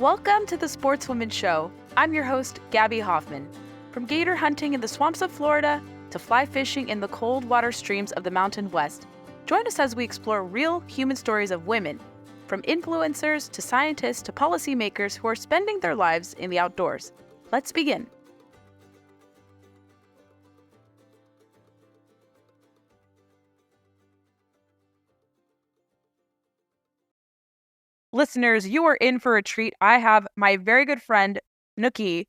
Welcome to the Sportswoman Show. I'm your host, Gabby Hoffman. From gator hunting in the swamps of Florida to fly fishing in the cold water streams of the Mountain West, join us as we explore real human stories of women, from influencers to scientists to policymakers who are spending their lives in the outdoors. Let's begin. Listeners, you are in for a treat. I have my very good friend, Snookie,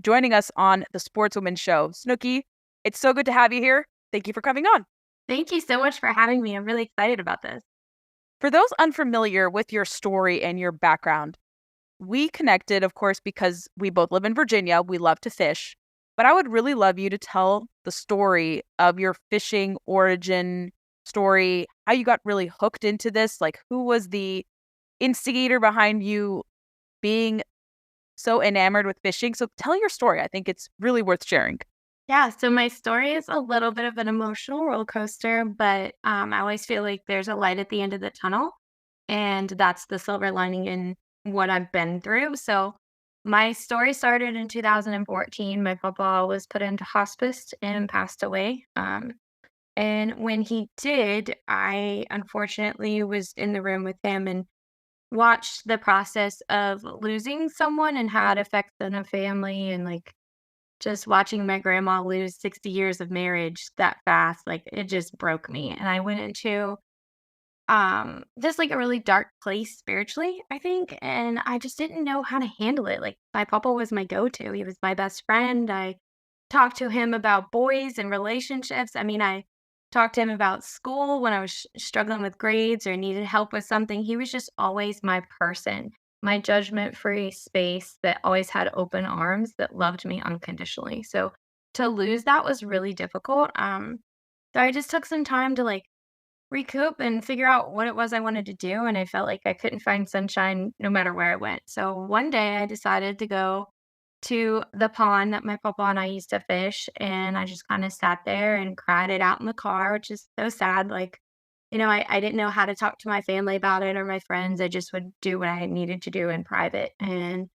joining us on the Sportswoman Show. Snookie, it's so good to have you here. Thank you for coming on. Thank you so much for having me. I'm really excited about this. For those unfamiliar with your story and your background, we connected, of course, because we both live in Virginia. We love to fish. But I would really love you to tell the story of your fishing origin story, how you got really hooked into this, like who was the instigator behind you being so enamored with fishing. So tell your story. I think it's really worth sharing. Yeah, so my story is a little bit of an emotional roller coaster, but I always feel like there's a light at the end of the tunnel, and that's the silver lining in what I've been through. So my story started in 2014. My papa was put into hospice and passed away. And when he did, I unfortunately was in the room with him and watched the process of losing someone and how it affects in a family, and like just watching my grandma lose 60 years of marriage that fast, like it just broke me. And I went into just like a really dark place spiritually, I think, and I just didn't know how to handle it. Like my papa was my go-to. He was my best friend. I talked to him about boys and relationships. I mean, I talked to him about school when I was struggling with grades or needed help with something. He was just always my person, my judgment-free space that always had open arms that loved me unconditionally. So to lose that was really difficult. So I just took some time to like recoup and figure out what it was I wanted to do. And I felt like I couldn't find sunshine no matter where I went. So one day I decided to go to the pond that my papa and I used to fish. And I just kind of sat there and cried it out in the car, which is so sad. Like, I didn't know how to talk to my family about it or my friends. I just would do what I needed to do in private. And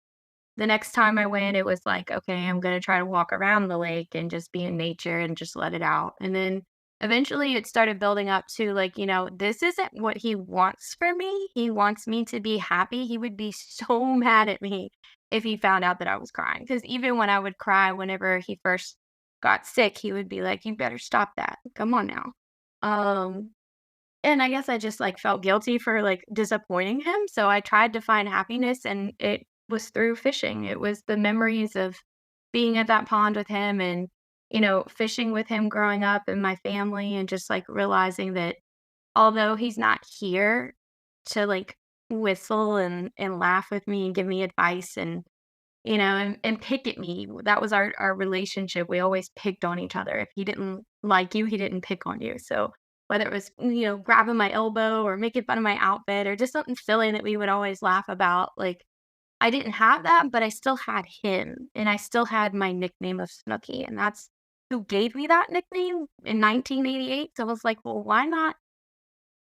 the next time I went, it was like, okay, I'm going to try to walk around the lake and just be in nature and just let it out. And then eventually it started building up to like, this isn't what he wants for me. He wants me to be happy. He would be so mad at me if he found out that I was crying. Because even when I would cry, whenever he first got sick, he would be like, you better stop that. Come on now. Um, and I guess I just, like, felt guilty for, like, disappointing him, so I tried to find happiness, and it was through fishing. It was the memories of being at that pond with him and, fishing with him growing up and my family and just, like, realizing that although he's not here to, like, whistle and laugh with me and give me advice and, and pick at me, that was our relationship. We always picked on each other. If he didn't like you, he didn't pick on you, so whether it was, grabbing my elbow or making fun of my outfit or just something silly that we would always laugh about. Like, I didn't have that, but I still had him and I still had my nickname of Snookie. And that's who gave me that nickname in 1988. So I was like, well, why not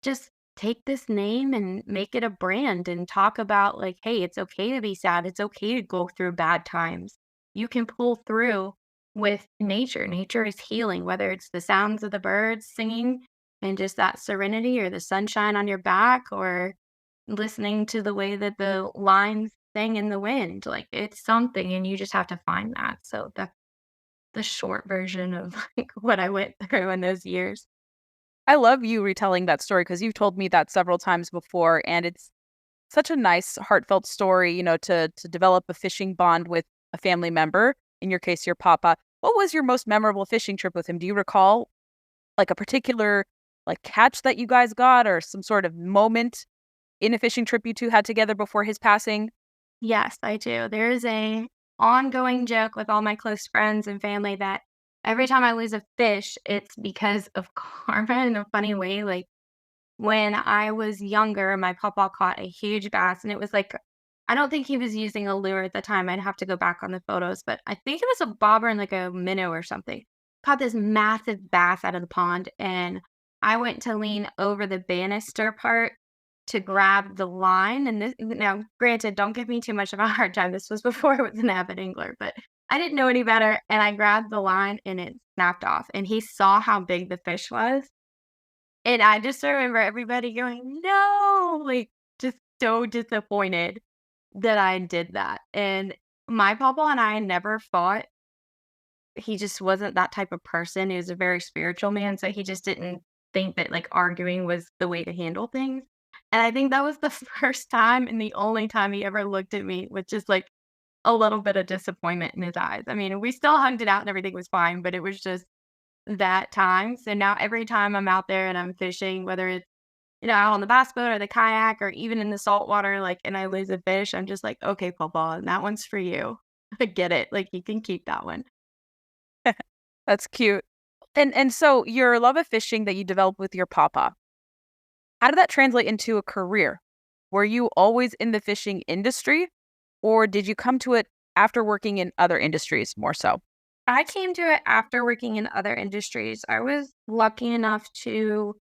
just take this name and make it a brand and talk about, like, hey, it's okay to be sad. It's okay to go through bad times. You can pull through with nature. Nature is healing, whether it's the sounds of the birds singing and just that serenity or the sunshine on your back or listening to the way that the lines sing in the wind. Like, it's something and you just have to find that. So that's the short version of like what I went through in those years. I love you retelling that story because you've told me that several times before, and it's such a nice, heartfelt story, to develop a fishing bond with a family member, in your case, your papa. What was your most memorable fishing trip with him? Do you recall like a particular like catch that you guys got or some sort of moment in a fishing trip you two had together before his passing? Yes, I do. There is a ongoing joke with all my close friends and family that every time I lose a fish, it's because of karma in a funny way. Like when I was younger, my papa caught a huge bass, and it was like I don't think he was using a lure at the time. I'd have to go back on the photos, but I think it was a bobber and like a minnow or something. Caught this massive bass out of the pond, and I went to lean over the banister part to grab the line. And this, now, granted, don't give me too much of a hard time. This was before I was an avid angler, but I didn't know any better. And I grabbed the line and it snapped off. And he saw how big the fish was. And I just remember everybody going, no, like just so disappointed that I did that. And my papa and I never fought. He just wasn't that type of person. He was a very spiritual man, so he just didn't think that, like, arguing was the way to handle things, and I think that was the first time and the only time he ever looked at me with just, like, a little bit of disappointment in his eyes. I mean, we still hugged it out and everything was fine, but it was just that time. So now every time I'm out there and I'm fishing, whether it's, out on the bass boat or the kayak or even in the saltwater, like, and I lose a fish, I'm just like, "Okay, papa, that one's for you. I get it, like, you can keep that one." That's cute. And so your love of fishing that you developed with your papa, how did that translate into a career? Were you always in the fishing industry, or did you come to it after working in other industries more so? I came to it after working in other industries. I was lucky enough to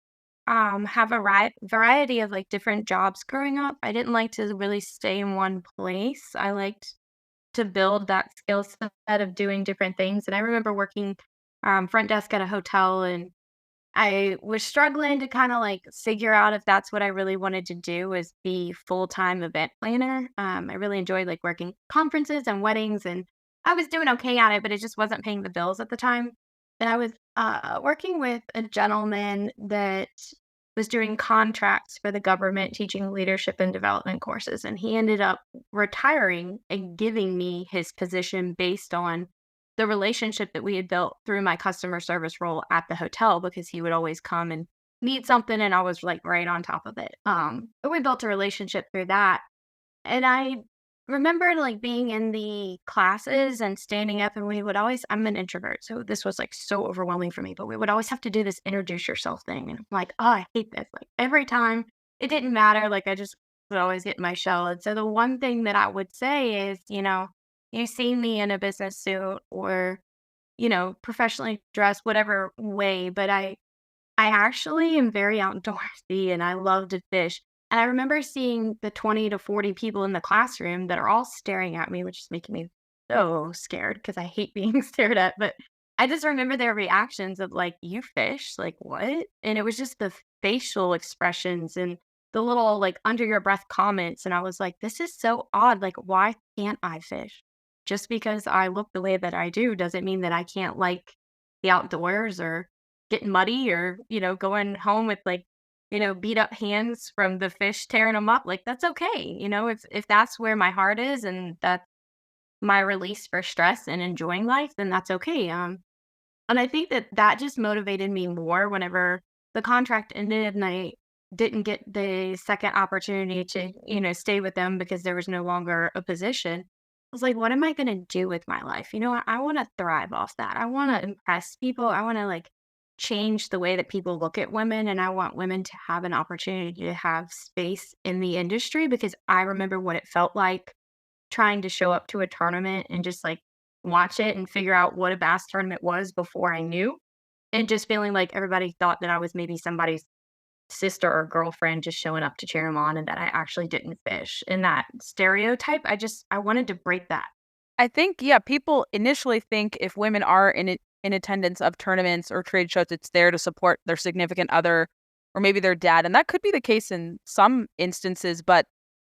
have a variety of like different jobs growing up. I didn't like to really stay in one place. I liked to build that skill set of doing different things. And I remember working front desk at a hotel, and I was struggling to kind of like figure out if that's what I really wanted to do was be full-time event planner. I really enjoyed like working conferences and weddings, and I was doing okay at it, but it just wasn't paying the bills at the time. And I was working with a gentleman that was doing contracts for the government teaching leadership and development courses. And he ended up retiring and giving me his position based on the relationship that we had built through my customer service role at the hotel, because he would always come and need something and I was like right on top of it. But we built a relationship through that. And I remember like being in the classes and standing up, and we would always, I'm an introvert, so this was like so overwhelming for me, but we would always have to do this introduce yourself thing. And I'm like, oh, I hate this. Like every time it didn't matter. Like I just would always get in my shell. And so the one thing that I would say is, you see me in a business suit or, professionally dressed, whatever way, but I actually am very outdoorsy and I love to fish. And I remember seeing the 20 to 40 people in the classroom that are all staring at me, which is making me so scared because I hate being stared at. But I just remember their reactions of like, you fish? Like, what? And it was just the facial expressions and the little like under your breath comments. And I was like, this is so odd. Like, why can't I fish? Just because I look the way that I do doesn't mean that I can't like the outdoors or get muddy or, going home with like, beat up hands from the fish tearing them up. Like that's okay. If that's where my heart is and that's my release for stress and enjoying life, then that's okay. And I think that that just motivated me more whenever the contract ended and I didn't get the second opportunity to, stay with them because there was no longer a position. I was like, what am I going to do with my life? I want to thrive off that. I want to impress people. I want to like change the way that people look at women. And I want women to have an opportunity to have space in the industry, because I remember what it felt like trying to show up to a tournament and just like watch it and figure out what a bass tournament was before I knew. And just feeling like everybody thought that I was maybe somebody's sister or girlfriend just showing up to cheer him on and that I actually didn't fish. And that stereotype, I wanted to break that. I think, yeah, people initially think if women are in attendance of tournaments or trade shows, it's there to support their significant other or maybe their dad. And that could be the case in some instances, but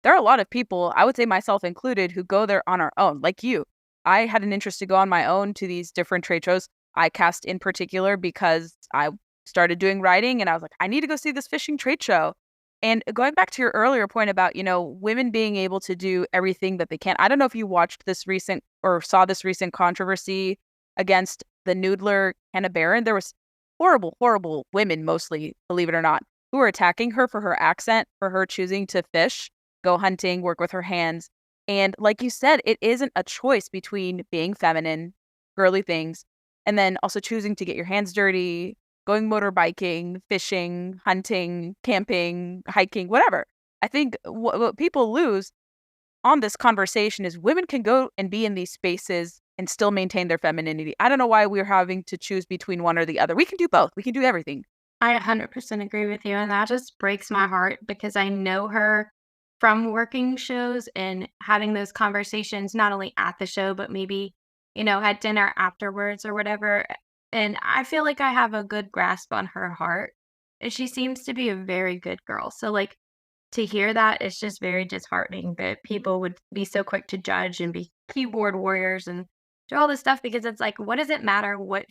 there are a lot of people, I would say myself included, who go there on our own, like you. I had an interest to go on my own to these different trade shows. I cast in particular because I started doing writing and I was like, I need to go see this fishing trade show. And going back to your earlier point about, women being able to do everything that they can. I don't know if you watched this recent or saw this recent controversy against the noodler Hannah Barron. There was horrible, horrible women, mostly, believe it or not, who were attacking her for her accent, for her choosing to fish, go hunting, work with her hands. And like you said, it isn't a choice between being feminine, girly things, and then also choosing to get your hands dirty, going motorbiking, fishing, hunting, camping, hiking, whatever. I think what people lose on this conversation is women can go and be in these spaces and still maintain their femininity. I don't know why we're having to choose between one or the other. We can do both. We can do everything. I 100% agree with you, and that just breaks my heart because I know her from working shows and having those conversations not only at the show, but maybe, at dinner afterwards or whatever. And I feel like I have a good grasp on her heart. And she seems to be a very good girl. So, like, to hear that, it's just very disheartening that people would be so quick to judge and be keyboard warriors and do all this stuff because it's like, what does it matter what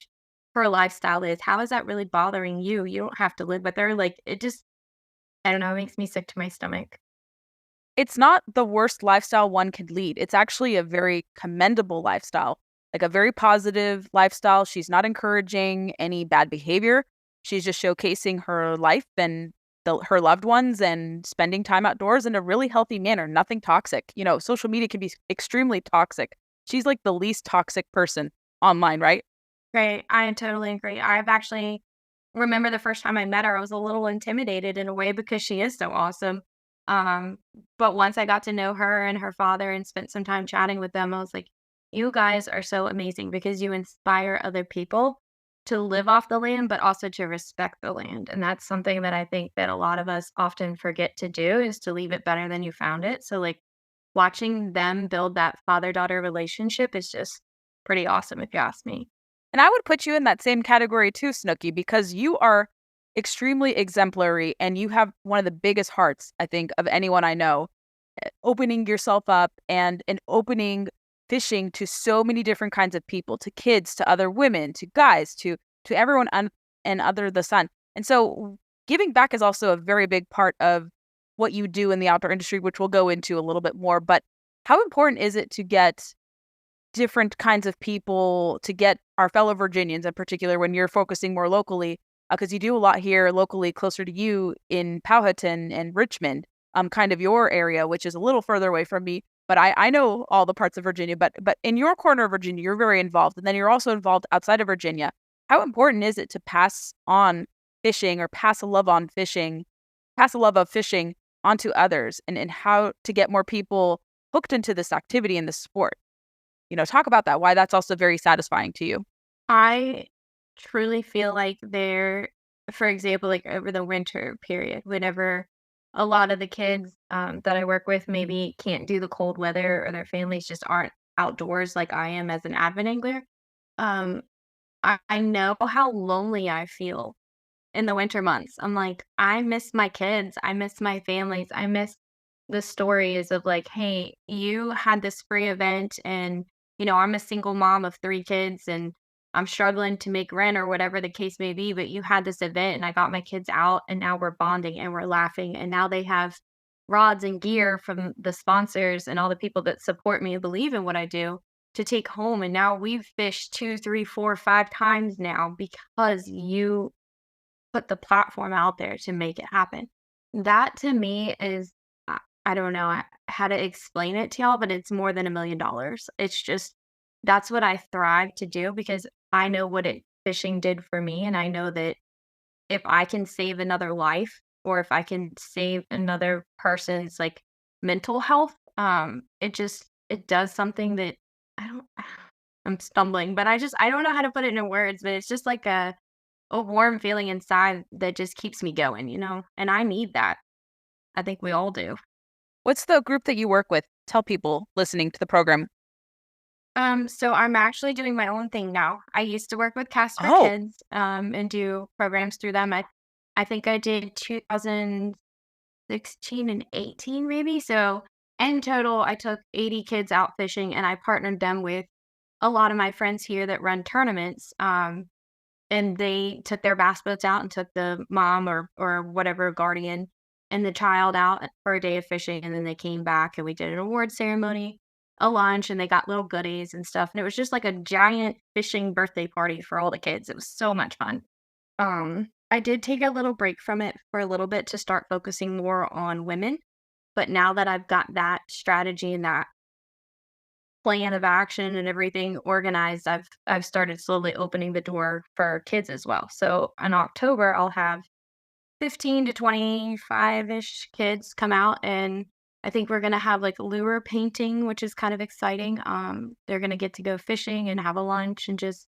her lifestyle is? How is that really bothering you? You don't have to live with her. Like, it just, I don't know, it makes me sick to my stomach. It's not the worst lifestyle one could lead. It's actually a very commendable lifestyle, like a very positive lifestyle. She's not encouraging any bad behavior. She's just showcasing her life and her loved ones and spending time outdoors in a really healthy manner, nothing toxic. Social media can be extremely toxic. She's like the least toxic person online, right? Right. I totally agree. I've actually remember the first time I met her, I was a little intimidated in a way because she is so awesome. Um, but once I got to know her and her father and spent some time chatting with them, I was like, you guys are so amazing because you inspire other people to live off the land, but also to respect the land. And that's something that I think that a lot of us often forget to do is to leave it better than you found it. So like watching them build that father-daughter relationship is just pretty awesome if you ask me. And I would put you in that same category too, Snooky, because you are extremely exemplary and you have one of the biggest hearts, I think, of anyone I know. Opening yourself up and opening fishing to so many different kinds of people, to kids, to other women, to guys, to everyone and under the sun. And so giving back is also a very big part of what you do in the outdoor industry, which we'll go into a little bit more. But how important is it to get different kinds of people, to get our fellow Virginians in particular when you're focusing more locally, because you do a lot here locally closer to you in Powhatan and Richmond, kind of your area, which is a little further away from me. But I know all the parts of Virginia, but in your corner of Virginia, you're very involved. And then you're also involved outside of Virginia. How important is it to pass on fishing or pass a love of fishing onto others and how to get more people hooked into this activity and this sport? Talk about that, why that's also very satisfying to you. I truly feel like there, for example, like over the winter period, whenever a lot of the kids that I work with maybe can't do the cold weather or their families just aren't outdoors like I am as an avid angler, um, I know how lonely I feel in the winter months. I'm like, I miss my kids. I miss my families. I miss the stories of like, hey, you had this free event and, I'm a single mom of 3 kids and I'm struggling to make rent or whatever the case may be, but you had this event and I got my kids out and now we're bonding and we're laughing. And now they have rods and gear from the sponsors and all the people that support me and believe in what I do to take home. And now we've fished 2, 3, 4, 5 times now because you put the platform out there to make it happen. That to me is I don't know how to explain it to y'all, but it's more than $1,000,000. It's just that's what I thrive to do because I know what it fishing did for me, and I know that if I can save another life or if I can save another person's like mental health, it does something that I don't. I'm stumbling, but I don't know how to put it into words, but it's just like a warm feeling inside that just keeps me going, and I need that. I think we all do. What's the group that you work with? Tell people listening to the program. So I'm actually doing my own thing now. I used to work with Cast for Oh, Kids, and do programs through them. I think I did 2016 and 18 maybe. So in total, I took 80 kids out fishing, and I partnered them with a lot of my friends here that run tournaments. And they took their bass boats out and took the mom or whatever guardian and the child out for a day of fishing, and then they came back and we did an award ceremony, a lunch, and they got little goodies and stuff, and it was just like a giant fishing birthday party for all the kids. It was so much fun. I did take a little break from it for a little bit to start focusing more on women, but now that I've got that strategy and that plan of action and everything organized, I've started slowly opening the door for kids as well. So in October, I'll have 15 to 25-ish kids come out and I think we're gonna have like lure painting, which is kind of exciting. They're gonna get to go fishing and have a lunch and just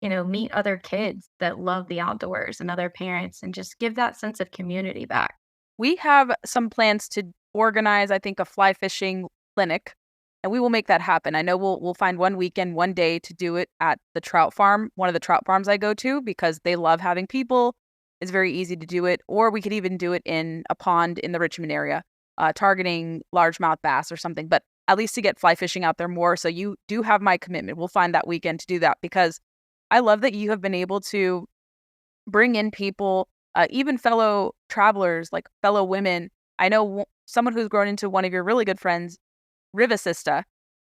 meet other kids that love the outdoors and other parents and just give that sense of community back. We have some plans to organize, I think, a fly fishing clinic, and we will make that happen. I know we'll find one weekend, one day to do it at the trout farm, one of the trout farms I go to, because they love having people. It's very easy to do it, or we could even do it in a pond in the Richmond area, targeting largemouth bass or something. But at least to get fly fishing out there more. So you do have my commitment. We'll find that weekend to do that, because I love that you have been able to bring in people, even fellow travelers, like fellow women. I know someone who's grown into one of your really good friends, Riva Sista,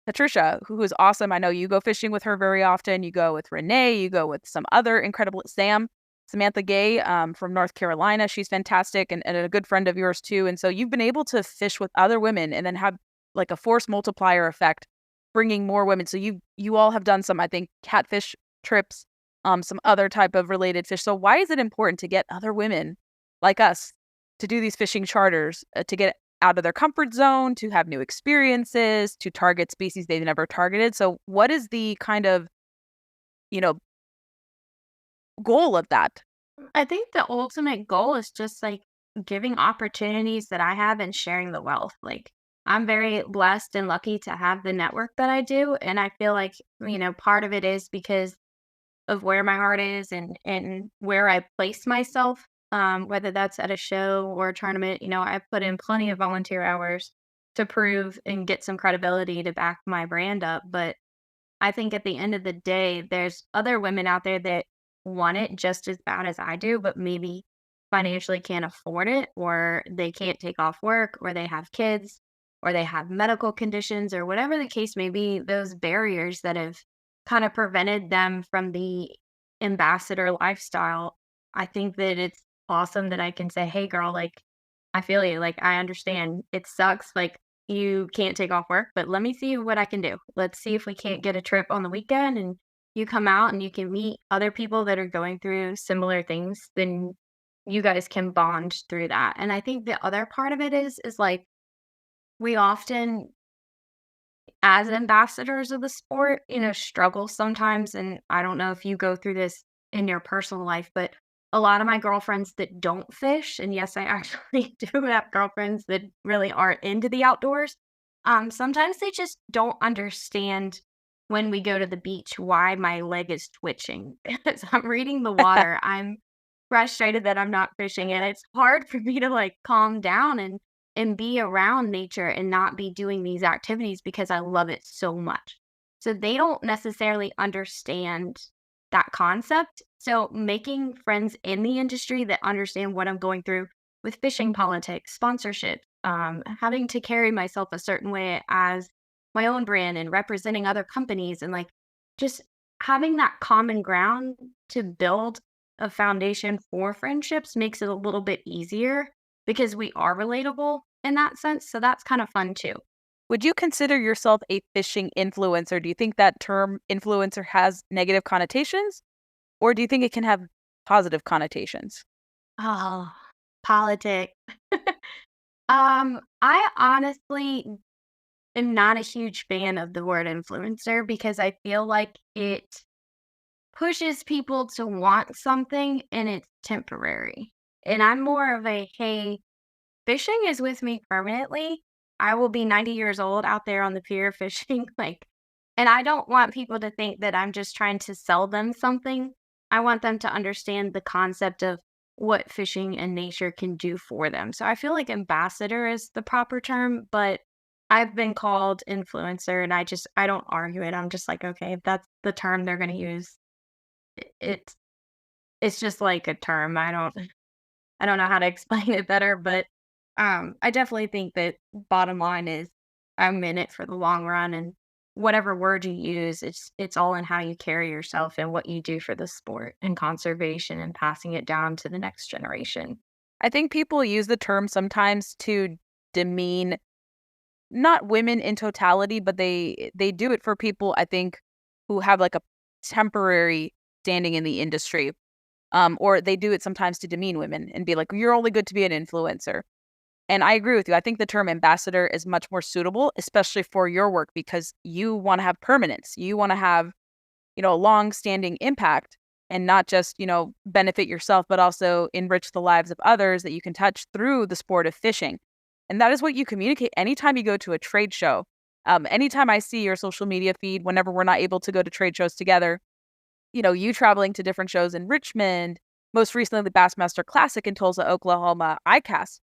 Patricia, who is awesome. I know you go fishing with her very often. You go with Renee. You go with some other incredible Samantha Gay, from North Carolina. She's fantastic, and a good friend of yours too. And so you've been able to fish with other women and then have like a force multiplier effect, bringing more women. So you all have done some, I think, catfish trips, some other type of related fish. So why is it important to get other women like us to do these fishing charters, to get out of their comfort zone, to have new experiences, to target species they've never targeted? So what is the kind of, you know, goal of that? I think the ultimate goal is just like giving opportunities that I have and sharing the wealth. Like, I'm very blessed and lucky to have the network that I do. And I feel like, part of it is because of where my heart is and where I place myself, whether that's at a show or a tournament. I've put in plenty of volunteer hours to prove and get some credibility to back my brand up. But I think at the end of the day, there's other women out there that want it just as bad as I do, but maybe financially can't afford it, or they can't take off work, or they have kids, or they have medical conditions, or whatever the case may be, those barriers that have kind of prevented them from the ambassador lifestyle. I think that it's awesome that I can say, hey, girl, like, I feel you. Like, I understand it sucks. Like, you can't take off work, but let me see what I can do. Let's see if we can't get a trip on the weekend and you come out and you can meet other people that are going through similar things, then you guys can bond through that. And I think the other part of it is like we often, as ambassadors of the sport, struggle sometimes. And I don't know if you go through this in your personal life, but a lot of my girlfriends that don't fish, and yes, I actually do have girlfriends that really aren't into the outdoors. Sometimes they just don't understand when we go to the beach why my leg is twitching. As I'm reading the water, I'm frustrated that I'm not fishing, and it's hard for me to like calm down and be around nature and not be doing these activities because I love it so much. So they don't necessarily understand that concept. So making friends in the industry that understand what I'm going through with fishing politics, sponsorship, having to carry myself a certain way as my own brand and representing other companies, and like just having that common ground to build a foundation for friendships makes it a little bit easier because we are relatable in that sense. So that's kind of fun too. Would you consider yourself a fishing influencer? Do you think that term influencer has negative connotations, or do you think it can have positive connotations? Oh, politics. I honestly am not a huge fan of the word influencer because I feel like it pushes people to want something and it's temporary. And I'm more of a, hey, fishing is with me permanently. I will be 90 years old out there on the pier fishing. Like, and I don't want people to think that I'm just trying to sell them something. I want them to understand the concept of what fishing and nature can do for them. So I feel like ambassador is the proper term, but I've been called influencer and I don't argue it. I'm just like, okay, if that's the term they're going to use, it's it's just like a term. I don't know how to explain it better, but I definitely think that bottom line is I'm in it for the long run, and whatever word you use, it's all in how you carry yourself and what you do for the sport and conservation and passing it down to the next generation. I think people use the term sometimes to demean not women in totality, but they do it for people, I think, who have like a temporary standing in the industry. Or they do it sometimes to demean women and be like, you're only good to be an influencer. And I agree with you. I think the term ambassador is much more suitable, especially for your work, because you want to have permanence. You want to have a long-standing impact and not just, benefit yourself, but also enrich the lives of others that you can touch through the sport of fishing. And that is what you communicate anytime you go to a trade show. Anytime I see your social media feed, whenever we're not able to go to trade shows together, you traveling to different shows in Richmond, most recently the Bassmaster Classic in Tulsa, Oklahoma, ICAST,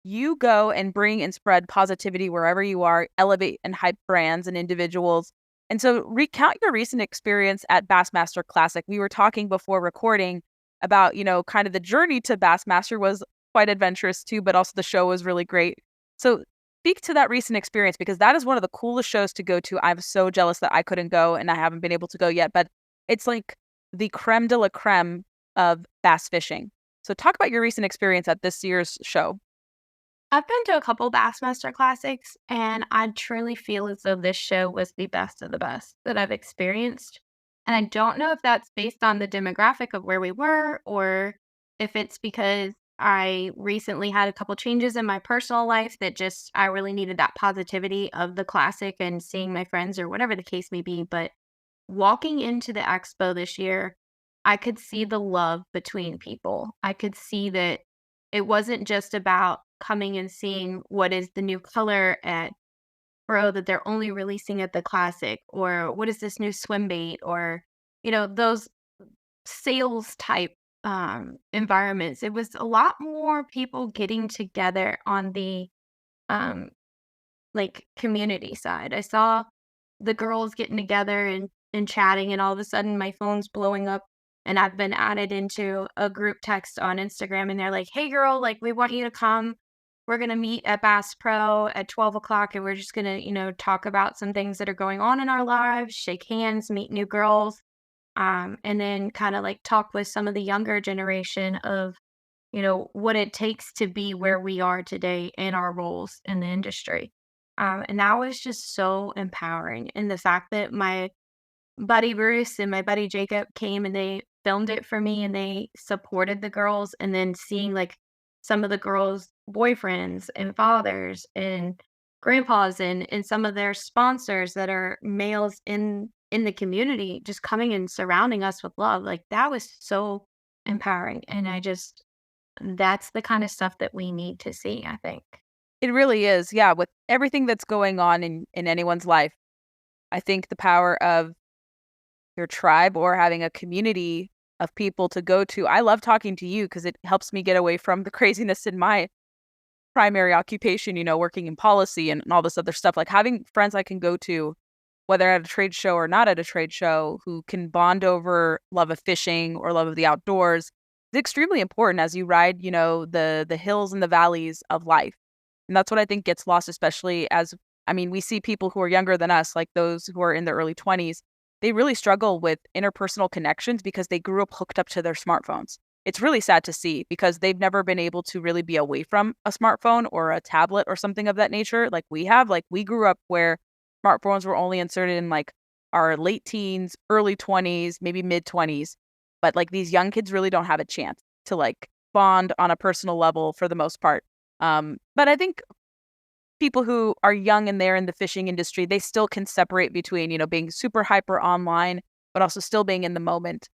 you go and bring and spread positivity wherever you are, elevate and hype brands and individuals. And so recount your recent experience at Bassmaster Classic. We were talking before recording about, kind of the journey to Bassmaster was quite adventurous too, but also the show was really great. So speak to that recent experience because that is one of the coolest shows to go to. I'm so jealous that I couldn't go and I haven't been able to go yet, but it's like the creme de la creme of bass fishing. So talk about your recent experience at this year's show. I've been to a couple Bassmaster Classics, and I truly feel as though this show was the best of the best that I've experienced. And I don't know if that's based on the demographic of where we were, or if it's because I recently had a couple changes in my personal life that just I really needed that positivity of the classic and seeing my friends or whatever the case may be. But walking into the expo this year, I could see the love between people. I could see that it wasn't just about coming and seeing what is the new color at Pro that they're only releasing at the classic, or what is this new swim bait, or those sales type environments. It was a lot more people getting together on the um like community side. I saw the girls getting together and chatting, and all of a sudden my phone's blowing up and I've been added into a group text on Instagram, and they're like, "Hey girl, like we want you to come. We're gonna meet at Bass Pro at 12 o'clock, and we're just gonna, talk about some things that are going on in our lives, shake hands, meet new girls, and then kind of like talk with some of the younger generation of, what it takes to be where we are today in our roles in the industry." And that was just so empowering. And the fact that my buddy Bruce and my buddy Jacob came and they filmed it for me and they supported the girls, and then seeing like some of the girls' boyfriends and fathers and grandpas and some of their sponsors that are males in the community just coming and surrounding us with love, like that was so empowering. And I just that's the kind of stuff that we need to see, I think. It really is. Yeah, with everything that's going on in anyone's life, I think the power of your tribe or having a community of people to go to. I love talking to you because it helps me get away from the craziness in my primary occupation, working in policy and all this other stuff. Like having friends I can go to, whether at a trade show or not at a trade show, who can bond over love of fishing or love of the outdoors is extremely important as you ride, the hills and the valleys of life. And that's what I think gets lost, especially as, I mean, we see people who are younger than us, like those who are in their early 20s, they really struggle with interpersonal connections because they grew up hooked up to their smartphones. It's really sad to see because they've never been able to really be away from a smartphone or a tablet or something of that nature like we have. Like we grew up where smartphones were only inserted in like our late teens, early 20s, maybe mid 20s. But like these young kids really don't have a chance to like bond on a personal level for the most part. But I think people who are young and they're in the fishing industry, they still can separate between, being super hyper online, but also still being in the moment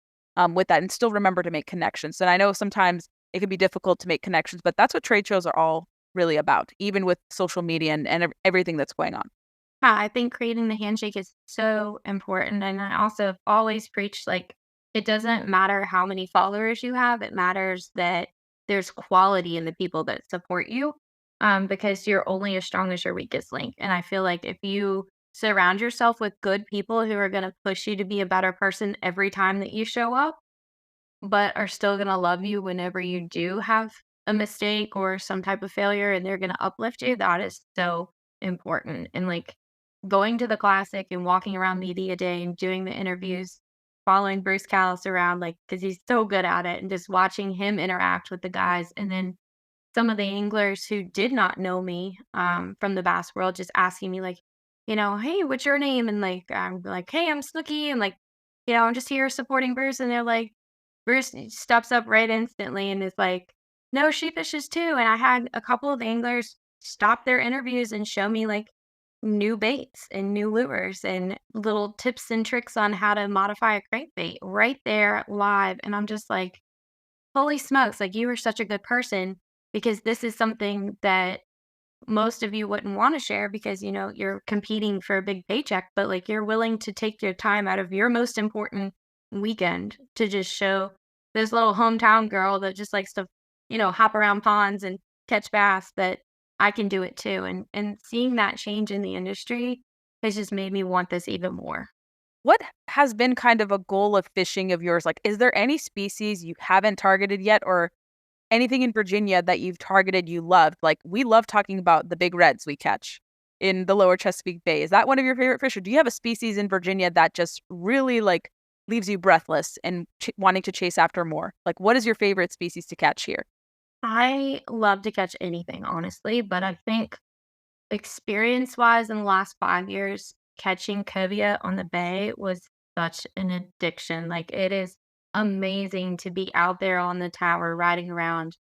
with that and still remember to make connections. And I know sometimes it can be difficult to make connections, but that's what trade shows are all really about, even with social media and everything that's going on. Yeah, I think creating the handshake is so important. And I also have always preached like it doesn't matter how many followers you have, it matters that there's quality in the people that support you, because you're only as strong as your weakest link. And I feel like if you surround yourself with good people who are going to push you to be a better person every time that you show up, but are still going to love you whenever you do have a mistake or some type of failure, and they're going to uplift you, that is so important. And like going to the classic and walking around media day and doing the interviews, following Bruce Callis around, like, because he's so good at it, and just watching him interact with the guys. And then some of the anglers who did not know me from the bass world just asking me, like, hey, what's your name? And like, I'm like, hey, I'm Snookie. And like, I'm just here supporting Bruce. And they're like, Bruce steps up right instantly and is like, no, she fishes too. And I had a couple of anglers stop their interviews and show me like new baits and new lures and little tips and tricks on how to modify a crankbait right there live. And I'm just like, holy smokes, like you are such a good person because this is something that most of you wouldn't want to share because you're competing for a big paycheck, but like you're willing to take your time out of your most important weekend to just show this little hometown girl that just likes to hop around ponds and catch bass that I can do it too. And seeing that change in the industry has just made me want this even more. What has been kind of a goal of fishing of yours? Like, is there any species you haven't targeted yet, or anything in Virginia that you've targeted you loved? Like, we love talking about the big reds we catch in the lower Chesapeake Bay. Is that one of your favorite fish, or do you have a species in Virginia that just really like leaves you breathless and wanting to chase after more? Like, what is your favorite species to catch here? I love to catch anything, honestly, but I think experience-wise, in the last 5 years, catching cobia on the bay was such an addiction. Like, it is amazing to be out there on the tower riding around,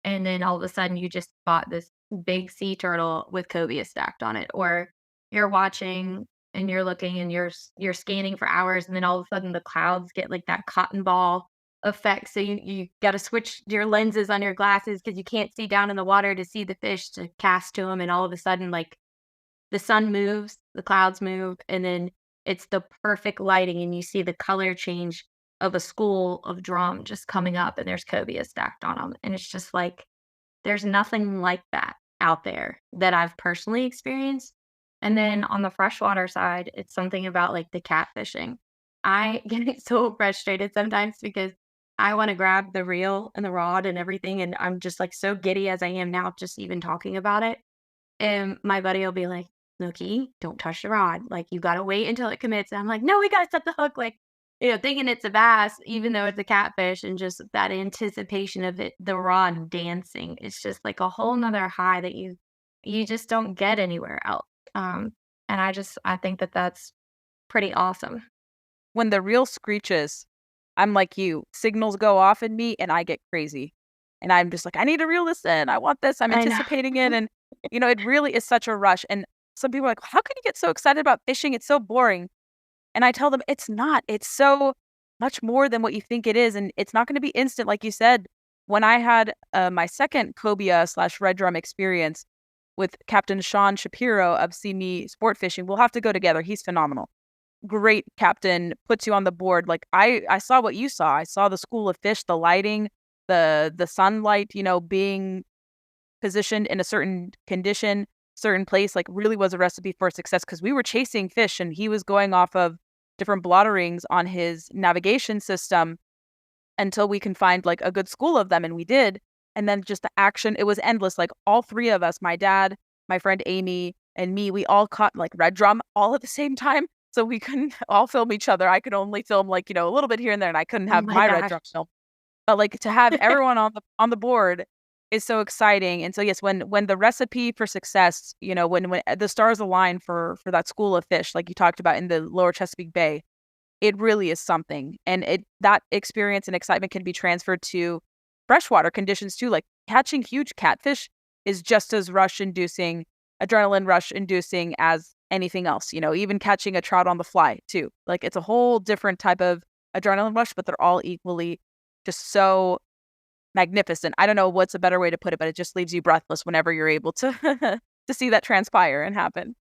and then all of a sudden you just spot this big sea turtle with cobia stacked on it, or you're watching and you're looking and you're scanning for hours, and then all of a sudden the clouds get like that cotton ball effect, so you gotta switch your lenses on your glasses because you can't see down in the water to see the fish to cast to them. And all of a sudden, like, the sun moves, the clouds move, and then it's the perfect lighting, and you see the color change of a school of drum just coming up, and there's cobia stacked on them, and it's just like, there's nothing like that out there that I've personally experienced. And then on the freshwater side, it's something about, like, the catfishing. I get so frustrated sometimes because I wanna grab the reel and the rod and everything, and I'm just, like, so giddy as I am now just even talking about it. And my buddy will be like, "Snooky, don't touch the rod. Like, you gotta wait until it commits." And I'm like, "No, we gotta set the hook." Like, thinking it's a bass, even though it's a catfish, and just that anticipation of it, the rod dancing. It's just like a whole nother high that you just don't get anywhere else. And I think that that's pretty awesome. When the reel screeches, I'm like you, signals go off in me and I get crazy. And I'm just like, I need to reel this in. I want this. I'm I know. anticipating it. And, it really is such a rush. And some people are like, how can you get so excited about fishing? It's so boring. And I tell them, it's not. It's so much more than what you think it is. And it's not going to be instant. Like you said, when I had my second cobia slash red drum experience with Captain Sean Shapiro of See Me Sport Fishing, we'll have to go together. He's phenomenal. Great captain, puts you on the board. Like, I saw what you saw. I saw the school of fish, the lighting, the sunlight, being positioned in a certain condition, certain place, like really was a recipe for success because we were chasing fish and he was going off of different blotterings on his navigation system until we can find like a good school of them. And we did. And then just the action, it was endless. Like all three of us, my dad, my friend Amy, and me, we all caught like red drum all at the same time. So we couldn't all film each other. I could only film like, a little bit here and there, and I couldn't Oh have my my red gosh. drum film. But like to have everyone on the board is so exciting. And so yes, when the recipe for success, when the stars align for that school of fish, like you talked about in the lower Chesapeake Bay, it really is something. And that experience and excitement can be transferred to freshwater conditions too. Like catching huge catfish is just as rush inducing, adrenaline rush inducing as anything else, even catching a trout on the fly too. Like it's a whole different type of adrenaline rush, but they're all equally just so magnificent. I don't know what's a better way to put it, but it just leaves you breathless whenever you're able to to see that transpire and happen.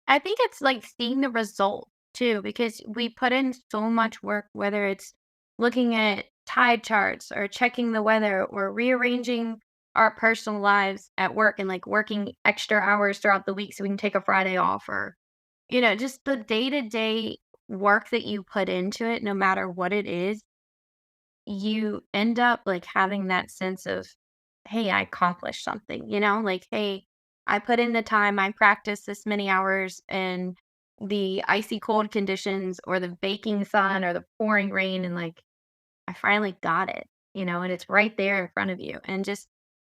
I think it's like seeing the result too, because we put in so much work, whether it's looking at tide charts or checking the weather or rearranging our personal lives at work and like working extra hours throughout the week so we can take a Friday off, or, just the day to day work that you put into it, no matter what it is, you end up like having that sense of, hey, I accomplished something, like, hey, I put in the time, I practiced this many hours in the icy cold conditions or the baking sun or the pouring rain. And like, I finally got it, and it's right there in front of you. And just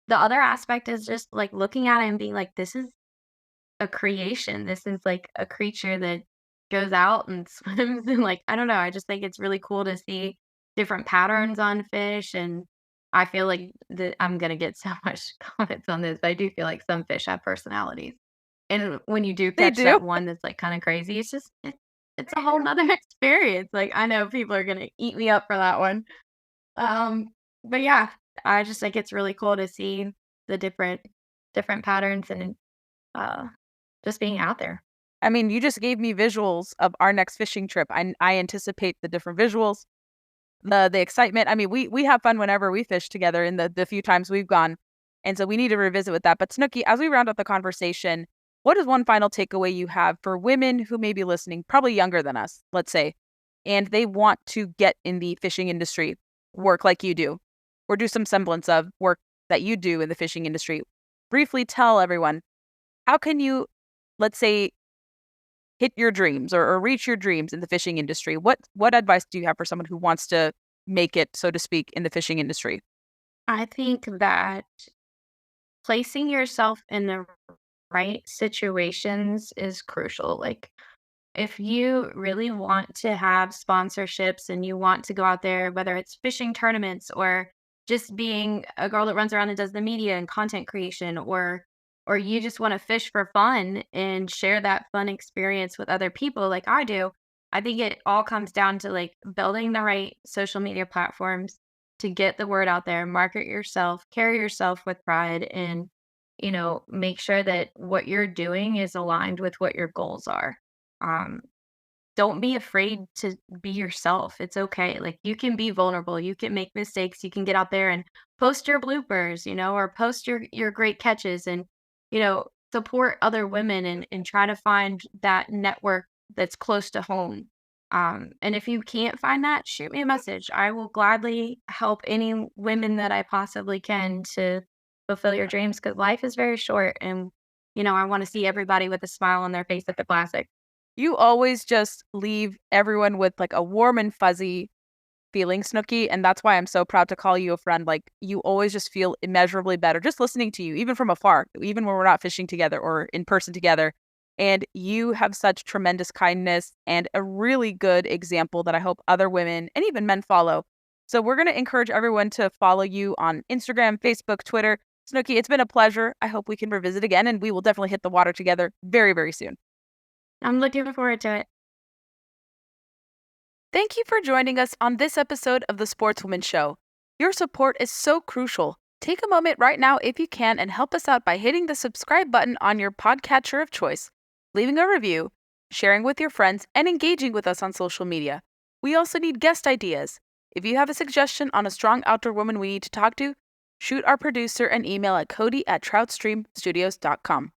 the other aspect is just like looking at it and being like, this is a creation. This is like a creature that goes out and swims. And like, I don't know. I just think it's really cool to see different patterns on fish. And I feel like that I'm going to get so much comments on this, but I do feel like some fish have personalities. And when you do They catch do. that one that's, like, kinda crazy, it's a whole 'nother experience, like, I know people are gonna eat me up for that one. Um, but yeah, I just think it's really cool to see the different patterns and, uh, just being out there. I mean, you just gave me visuals of our next fishing trip. I anticipate the different visuals, the excitement. I mean, we have fun whenever we fish together in the few times we've gone. And so we need to revisit with that. But Snooky, as we round up the conversation, what is one final takeaway you have for women who may be listening, probably younger than us, let's say, and they want to get in the fishing industry, work like you do, or do some semblance of work that you do in the fishing industry? Briefly tell everyone, how can you, let's say, hit your dreams or reach your dreams in the fishing industry? What advice do you have for someone who wants to make it, so to speak, in the fishing industry? I think that placing yourself in the right situations is crucial, like, if you really want to have sponsorships and you want to go out there, whether it's fishing tournaments or just being a girl that runs around and does the media and content creation, or you just want to fish for fun and share that fun experience with other people like I do, I think it all comes down to like building the right social media platforms to get the word out there, market yourself, carry yourself with pride, and make sure that what you're doing is aligned with what your goals are. um, don't be afraid to be yourself. It's okay. Like you can be vulnerable. You can make mistakes. You can get out there and post your bloopers, or post your great catches and, support other women and try to find that network that's close to home. And if you can't find that, shoot me a message. I will gladly help any women that I possibly can to fulfill your dreams because life is very short and I want to see everybody with a smile on their face at the classic. You always just leave everyone with like a warm and fuzzy feeling, Snooky, and that's why I'm so proud to call you a friend. Like you always just feel immeasurably better just listening to you, even from afar, even when we're not fishing together or in person together. And you have such tremendous kindness and a really good example that I hope other women and even men follow. So we're going to encourage everyone to follow you on Instagram, Facebook, Twitter. Snooky, it's been a pleasure. I hope we can revisit again and we will definitely hit the water together very, very soon. I'm looking forward to it. Thank you for joining us on this episode of The Sportswoman Show. Your support is so crucial. Take a moment right now if you can and help us out by hitting the subscribe button on your podcatcher of choice, leaving a review, sharing with your friends, and engaging with us on social media. We also need guest ideas. If you have a suggestion on a strong outdoor woman we need to talk to, shoot our producer an email at cody@troutstreamstudios.com.